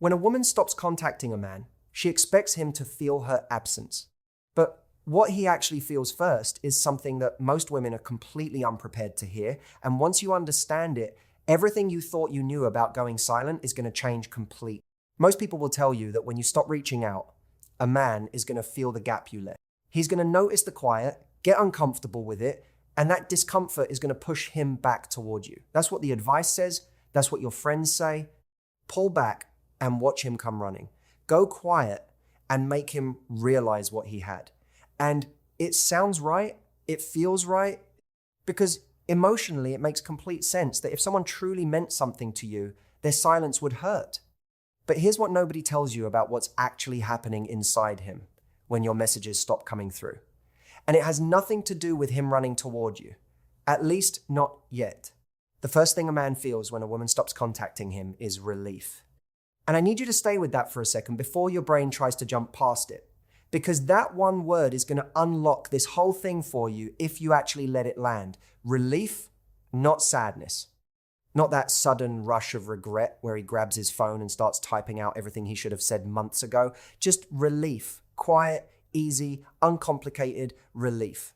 When a woman stops contacting a man, she expects him to feel her absence. But what he actually feels first is something that most women are completely unprepared to hear. And once you understand it, everything you thought you knew about going silent is going to change completely. Most people will tell you that when you stop reaching out, a man is going to feel the gap you left. He's going to notice the quiet, get uncomfortable with it, and that discomfort is going to push him back toward you. That's what the advice says. That's what your friends say. Pull back and watch him come running. Go quiet and make him realize what he had. And it sounds right. It feels right. Because emotionally, it makes complete sense that if someone truly meant something to you, their silence would hurt. But here's what nobody tells you about what's actually happening inside him when your messages stop coming through. And it has nothing to do with him running toward you. At least not yet. The first thing a man feels when a woman stops contacting him is relief. And I need you to stay with that for a second before your brain tries to jump past it. Because that one word is going to unlock this whole thing for you if you actually let it land. Relief, not sadness. Not that sudden rush of regret where he grabs his phone and starts typing out everything he should have said months ago. Just relief. Quiet, easy, uncomplicated relief.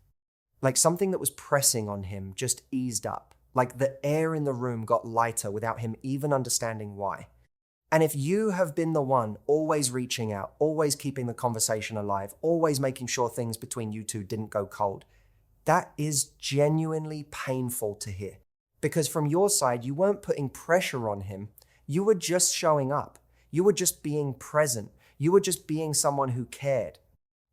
Like something that was pressing on him just eased up. Like the air in the room got lighter without him even understanding why. And if you have been the one always reaching out, always keeping the conversation alive, always making sure things between you two didn't go cold, that is genuinely painful to hear. Because from your side, you weren't putting pressure on him. You were just showing up. You were just being present. You were just being someone who cared.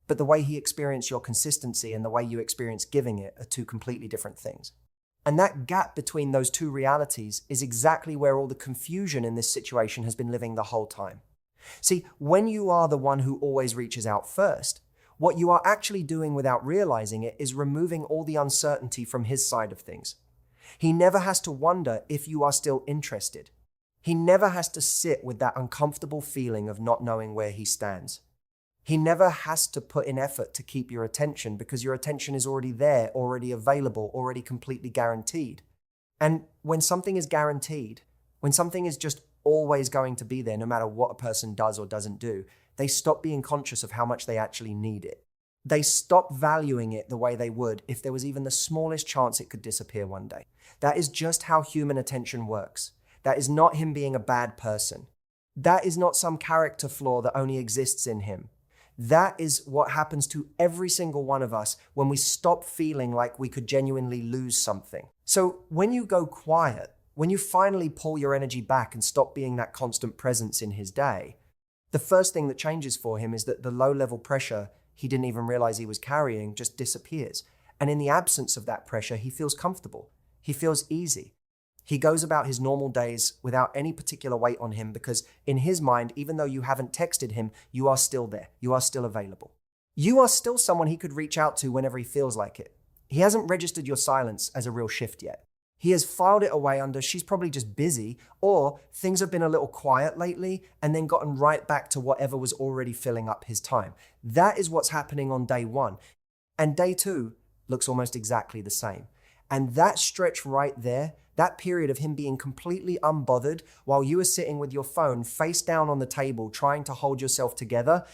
But the way he experienced your consistency and the way you experienced giving it are two completely different things. And that gap between those two realities is exactly where all the confusion in this situation has been living the whole time. See, when you are the one who always reaches out first, what you are actually doing without realizing it is removing all the uncertainty from his side of things. He never has to wonder if you are still interested. He never has to sit with that uncomfortable feeling of not knowing where he stands. He never has to put in effort to keep your attention because your attention is already there, already available, already completely guaranteed. And when something is guaranteed, when something is just always going to be there, no matter what a person does or doesn't do, they stop being conscious of how much they actually need it. They stop valuing it the way they would if there was even the smallest chance it could disappear one day. That is just how human attention works. That is not him being a bad person. That is not some character flaw that only exists in him. That is what happens to every single one of us when we stop feeling like we could genuinely lose something. So when you go quiet, when you finally pull your energy back and stop being that constant presence in his day, the first thing that changes for him is that the low-level pressure he didn't even realize he was carrying just disappears. And in the absence of that pressure, he feels comfortable. He feels easy. He goes about his normal days without any particular weight on him because in his mind, even though you haven't texted him, you are still there. You are still available. You are still someone he could reach out to whenever he feels like it. He hasn't registered your silence as a real shift yet. He has filed it away under she's probably just busy, or things have been a little quiet lately and then gotten right back to whatever was already filling up his time. That is what's happening on day one. And day two looks almost exactly the same. And that stretch right there, that period of him being completely unbothered while you are sitting with your phone face down on the table trying to hold yourself together,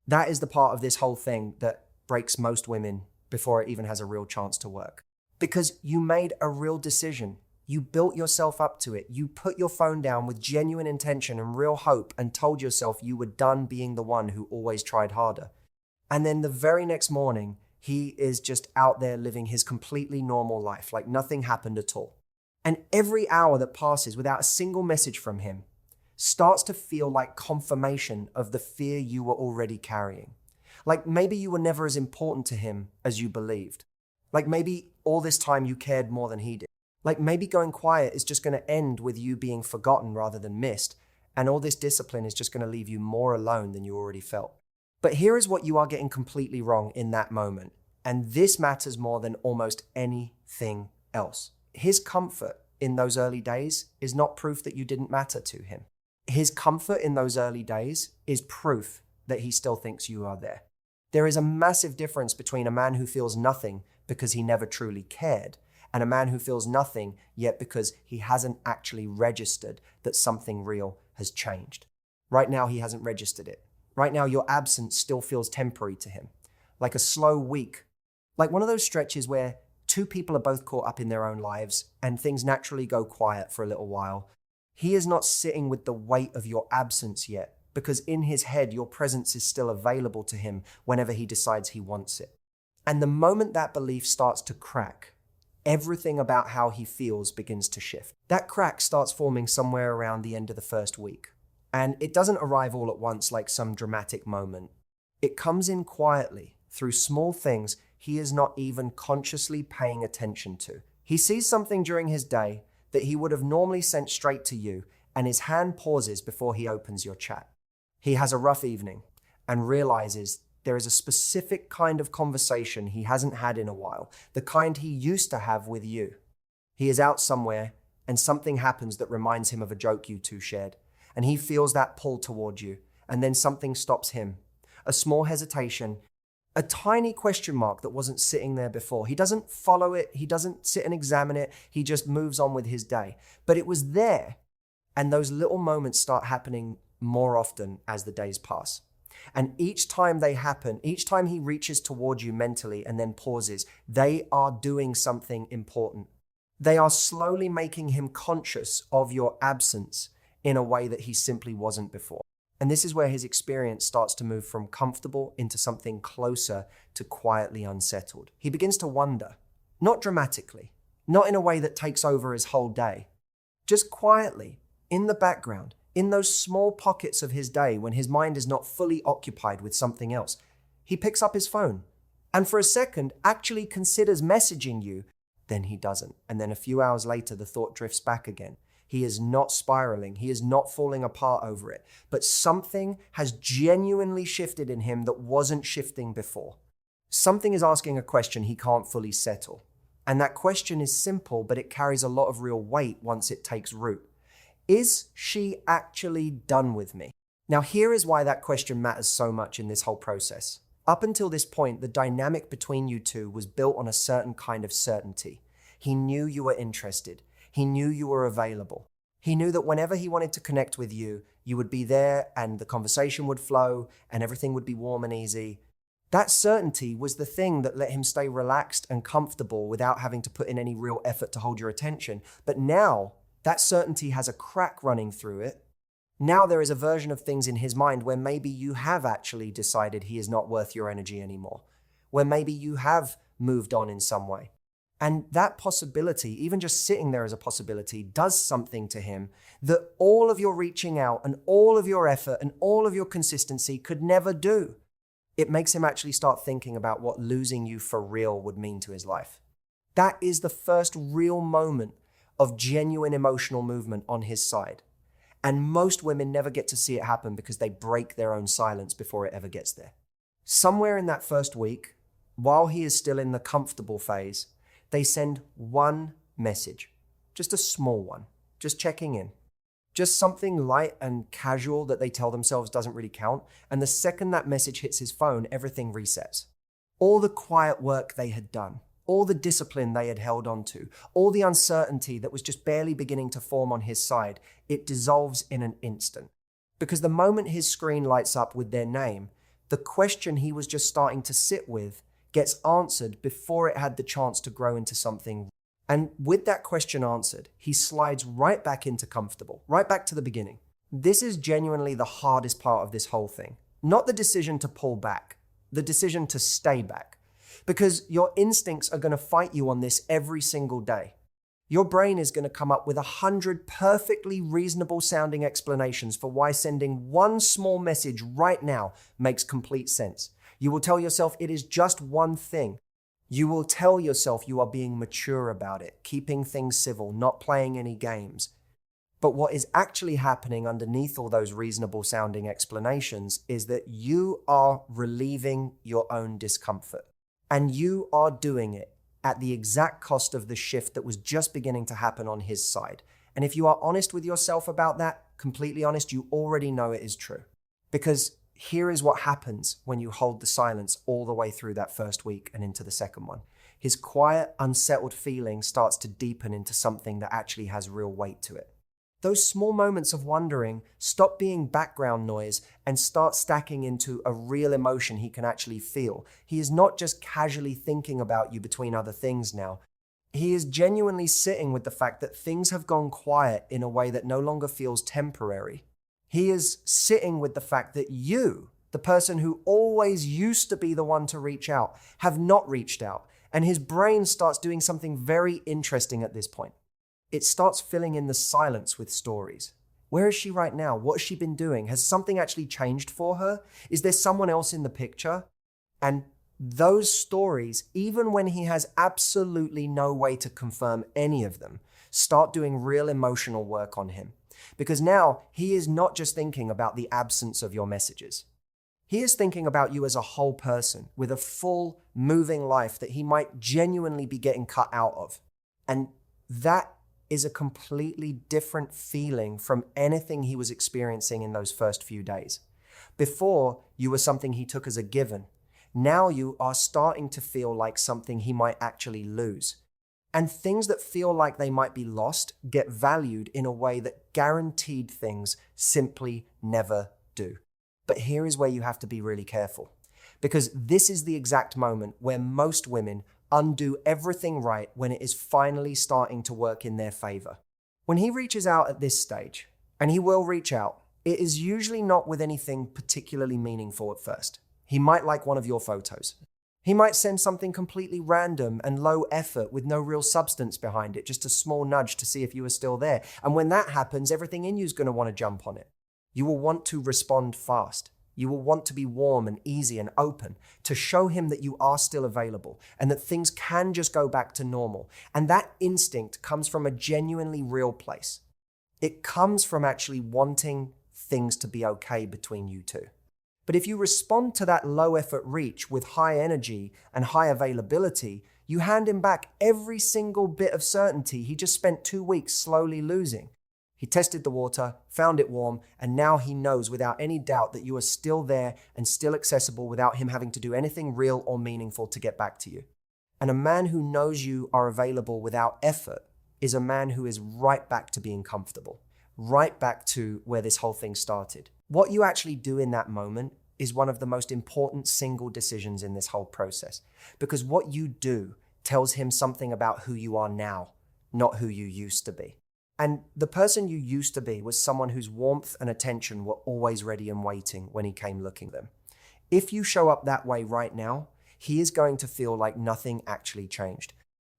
that is the part of this whole thing that breaks most women before it even has a real chance to work. Because you made a real decision. You built yourself up to it. You put your phone down with genuine intention and real hope and told yourself you were done being the one who always tried harder. And then the very next morning, he is just out there living his completely normal life, like nothing happened at all. And every hour that passes without a single message from him starts to feel like confirmation of the fear you were already carrying. Like maybe you were never as important to him as you believed. Like maybe all this time you cared more than he did. Like maybe going quiet is just going to end with you being forgotten rather than missed, and all this discipline is just going to leave you more alone than you already felt. But here is what you are getting completely wrong in that moment, and this matters more than almost anything else. His comfort in those early days is not proof that you didn't matter to him. His comfort in those early days is proof that he still thinks you are there. There is a massive difference between a man who feels nothing because he never truly cared, and a man who feels nothing yet because he hasn't actually registered that something real has changed. Right now, he hasn't registered it. Right now, your absence still feels temporary to him, like a slow week, like one of those stretches where two people are both caught up in their own lives and things naturally go quiet for a little while. He is not sitting with the weight of your absence yet, because in his head, your presence is still available to him whenever he decides he wants it. And the moment that belief starts to crack, everything about how he feels begins to shift. That crack starts forming somewhere around the end of the first week. And it doesn't arrive all at once like some dramatic moment. It comes in quietly through small things he is not even consciously paying attention to. He sees something during his day that he would have normally sent straight to you, and his hand pauses before he opens your chat. He has a rough evening and realizes there is a specific kind of conversation he hasn't had in a while, the kind he used to have with you. He is out somewhere and something happens that reminds him of a joke you two shared, and he feels that pull toward you, and then something stops him. A small hesitation, a tiny question mark that wasn't sitting there before. He doesn't follow it, he doesn't sit and examine it, he just moves on with his day. But it was there, and those little moments start happening more often as the days pass. And each time they happen, each time he reaches toward you mentally and then pauses, they are doing something important. They are slowly making him conscious of your absence in a way that he simply wasn't before. And this is where his experience starts to move from comfortable into something closer to quietly unsettled. He begins to wonder, not dramatically, not in a way that takes over his whole day, just quietly, in the background, in those small pockets of his day when his mind is not fully occupied with something else. He picks up his phone and for a second actually considers messaging you, then he doesn't. And then a few hours later, the thought drifts back again. He is not spiraling. He is not falling apart over it. But something has genuinely shifted in him that wasn't shifting before. Something is asking a question he can't fully settle. And that question is simple, but it carries a lot of real weight once it takes root. Is she actually done with me? Now, here is why that question matters so much in this whole process. Up until this point, the dynamic between you two was built on a certain kind of certainty. He knew you were interested. He knew you were available. He knew that whenever he wanted to connect with you, you would be there and the conversation would flow and everything would be warm and easy. That certainty was the thing that let him stay relaxed and comfortable without having to put in any real effort to hold your attention. But now, that certainty has a crack running through it. Now there is a version of things in his mind where maybe you have actually decided he is not worth your energy anymore, where maybe you have moved on in some way. And that possibility, even just sitting there as a possibility, does something to him that all of your reaching out and all of your effort and all of your consistency could never do. It makes him actually start thinking about what losing you for real would mean to his life. That is the first real moment of genuine emotional movement on his side. And most women never get to see it happen because they break their own silence before it ever gets there. Somewhere in that first week, while he is still in the comfortable phase, they send one message, just a small one, just checking in. Just something light and casual that they tell themselves doesn't really count. And the second that message hits his phone, everything resets. All the quiet work they had done, all the discipline they had held on to, all the uncertainty that was just barely beginning to form on his side, it dissolves in an instant. Because the moment his screen lights up with their name, the question he was just starting to sit with gets answered before it had the chance to grow into something. And with that question answered, he slides right back into comfortable, right back to the beginning. This is genuinely the hardest part of this whole thing. Not the decision to pull back, the decision to stay back. Because your instincts are going to fight you on this every single day. Your brain is going to come up with 100 perfectly reasonable sounding explanations for why sending one small message right now makes complete sense. You will tell yourself it is just one thing. You will tell yourself you are being mature about it, keeping things civil, not playing any games. But what is actually happening underneath all those reasonable sounding explanations is that you are relieving your own discomfort. And you are doing it at the exact cost of the shift that was just beginning to happen on his side. And if you are honest with yourself about that, completely honest, you already know it is true. Because here is what happens when you hold the silence all the way through that first week and into the second one. His quiet, unsettled feeling starts to deepen into something that actually has real weight to it. Those small moments of wondering stop being background noise and start stacking into a real emotion he can actually feel. He is not just casually thinking about you between other things now. He is genuinely sitting with the fact that things have gone quiet in a way that no longer feels temporary. He is sitting with the fact that you, the person who always used to be the one to reach out, have not reached out. And his brain starts doing something very interesting at this point. It starts filling in the silence with stories. Where is she right now? What has she been doing? Has something actually changed for her? Is there someone else in the picture? And those stories, even when he has absolutely no way to confirm any of them, start doing real emotional work on him. Because now he is not just thinking about the absence of your messages. He is thinking about you as a whole person with a full, moving life that he might genuinely be getting cut out of. And that is a completely different feeling from anything he was experiencing in those first few days. Before, you were something he took as a given. Now you are starting to feel like something he might actually lose. And things that feel like they might be lost get valued in a way that guaranteed things simply never do. But here is where you have to be really careful, because this is the exact moment where most women undo everything right when it is finally starting to work in their favor. When he reaches out at this stage, and he will reach out, it is usually not with anything particularly meaningful at first. He might like one of your photos. He might send something completely random and low effort with no real substance behind it, just a small nudge to see if you are still there. And when that happens, everything in you is going to want to jump on it. You will want to respond fast. You will want to be warm and easy and open to show him that you are still available and that things can just go back to normal. And that instinct comes from a genuinely real place. It comes from actually wanting things to be okay between you two. But if you respond to that low effort reach with high energy and high availability, you hand him back every single bit of certainty he just spent 2 weeks slowly losing. He tested the water, found it warm, and now he knows without any doubt that you are still there and still accessible without him having to do anything real or meaningful to get back to you. And a man who knows you are available without effort is a man who is right back to being comfortable, right back to where this whole thing started. What you actually do in that moment is one of the most important single decisions in this whole process, because what you do tells him something about who you are now, not who you used to be. And the person you used to be was someone whose warmth and attention were always ready and waiting when he came looking them. If you show up that way right now, he is going to feel like nothing actually changed.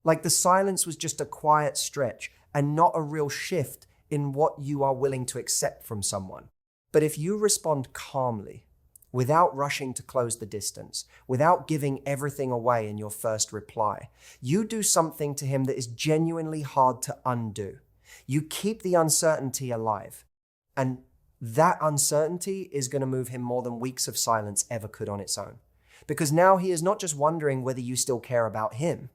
Like the silence was just a quiet stretch and not a real shift in what you are willing to accept from someone. But if you respond calmly, without rushing to close the distance, without giving everything away in your first reply, you do something to him that is genuinely hard to undo. You keep the uncertainty alive. And that uncertainty is going to move him more than weeks of silence ever could on its own. Because now he is not just wondering whether you still care about him.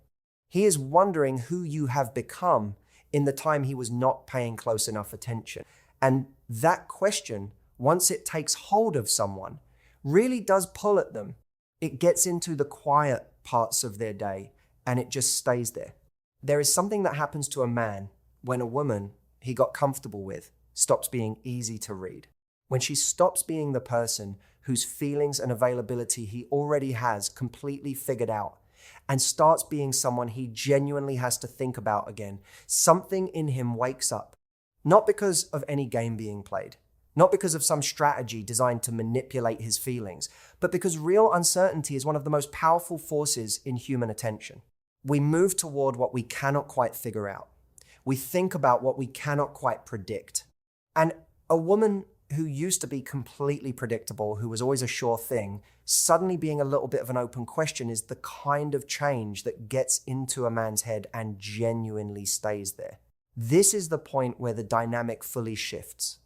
He is wondering who you have become in the time he was not paying close enough attention. And that question, once it takes hold of someone, really does pull at them. It gets into the quiet parts of their day and it just stays there. There is something that happens to a man when a woman he got comfortable with stops being easy to read. When she stops being the person whose feelings and availability he already has completely figured out and starts being someone he genuinely has to think about again, something in him wakes up. Not because of any game being played, not because of some strategy designed to manipulate his feelings, but because real uncertainty is one of the most powerful forces in human attention. We move toward what we cannot quite figure out. We think about what we cannot quite predict. And a woman who used to be completely predictable, who was always a sure thing, suddenly being a little bit of an open question is the kind of change that gets into a man's head and genuinely stays there. This is the point where the dynamic fully shifts.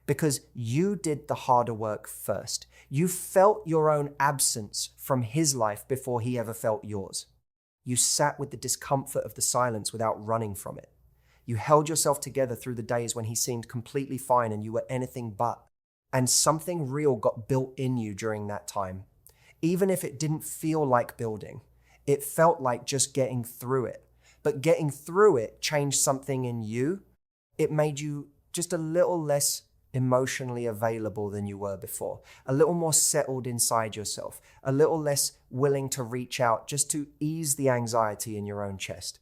Because you did the harder work first. You felt your own absence from his life before he ever felt yours. You sat with the discomfort of the silence without running from it. You held yourself together through the days when he seemed completely fine and you were anything but. And something real got built in you during that time. Even if it didn't feel like building, it felt like just getting through it. But getting through it changed something in you. It made you just a little less emotionally available than you were before, a little more settled inside yourself, a little less willing to reach out just to ease the anxiety in your own chest.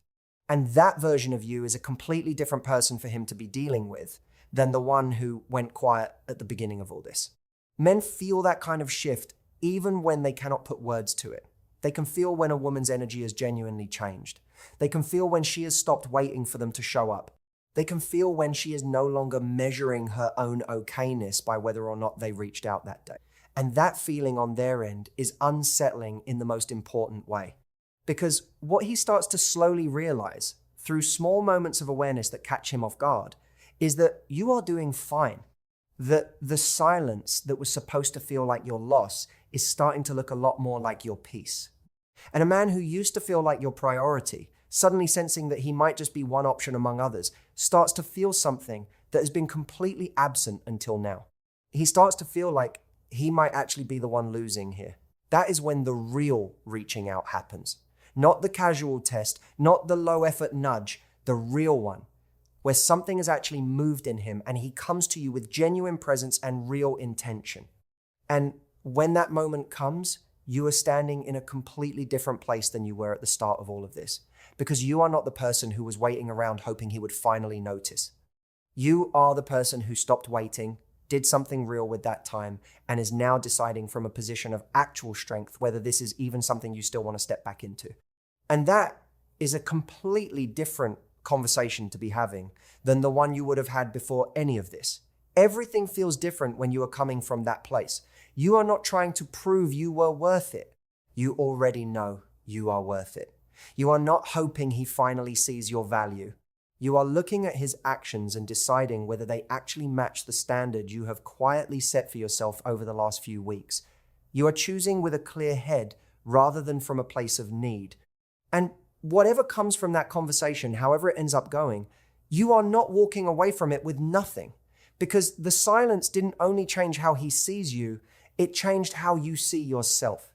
And that version of you is a completely different person for him to be dealing with than the one who went quiet at the beginning of all this. Men feel that kind of shift even when they cannot put words to it. They can feel when a woman's energy has genuinely changed. They can feel when she has stopped waiting for them to show up. They can feel when she is no longer measuring her own okayness by whether or not they reached out that day. And that feeling on their end is unsettling in the most important way. Because what he starts to slowly realize through small moments of awareness that catch him off guard is that you are doing fine. That the silence that was supposed to feel like your loss is starting to look a lot more like your peace. And a man who used to feel like your priority, suddenly sensing that he might just be one option among others, starts to feel something that has been completely absent until now. He starts to feel like he might actually be the one losing here. That is when the real reaching out happens. Not the casual test, not the low effort nudge, the real one, where something has actually moved in him and he comes to you with genuine presence and real intention. And when that moment comes, you are standing in a completely different place than you were at the start of all of this, because you are not the person who was waiting around hoping he would finally notice. You are the person who stopped waiting, did something real with that time, and is now deciding from a position of actual strength whether this is even something you still want to step back into. And that is a completely different conversation to be having than the one you would have had before any of this. Everything feels different when you are coming from that place. You are not trying to prove you were worth it. You already know you are worth it. You are not hoping he finally sees your value. You are looking at his actions and deciding whether they actually match the standard you have quietly set for yourself over the last few weeks. You are choosing with a clear head rather than from a place of need. And whatever comes from that conversation, however it ends up going, you are not walking away from it with nothing. Because the silence didn't only change how he sees you, it changed how you see yourself.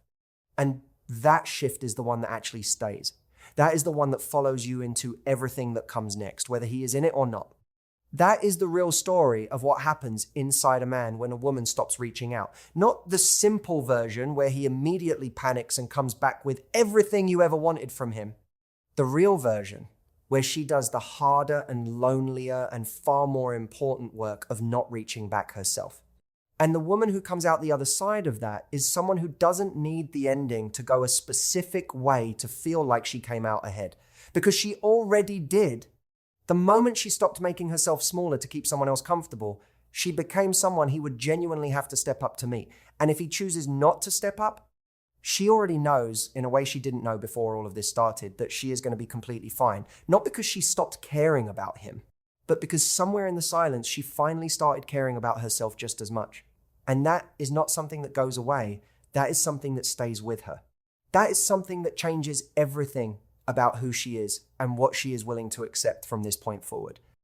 And that shift is the one that actually stays. That is the one that follows you into everything that comes next, whether he is in it or not. That is the real story of what happens inside a man when a woman stops reaching out. Not the simple version where he immediately panics and comes back with everything you ever wanted from him. The real version, where she does the harder and lonelier and far more important work of not reaching back herself. And the woman who comes out the other side of that is someone who doesn't need the ending to go a specific way to feel like she came out ahead, because she already did. The moment she stopped making herself smaller to keep someone else comfortable, she became someone he would genuinely have to step up to meet. And if he chooses not to step up, she already knows, in a way she didn't know before all of this started, that she is going to be completely fine. Not because she stopped caring about him, but because somewhere in the silence, she finally started caring about herself just as much. And that is not something that goes away. That is something that stays with her. That is something that changes everything about who she is and what she is willing to accept from this point forward.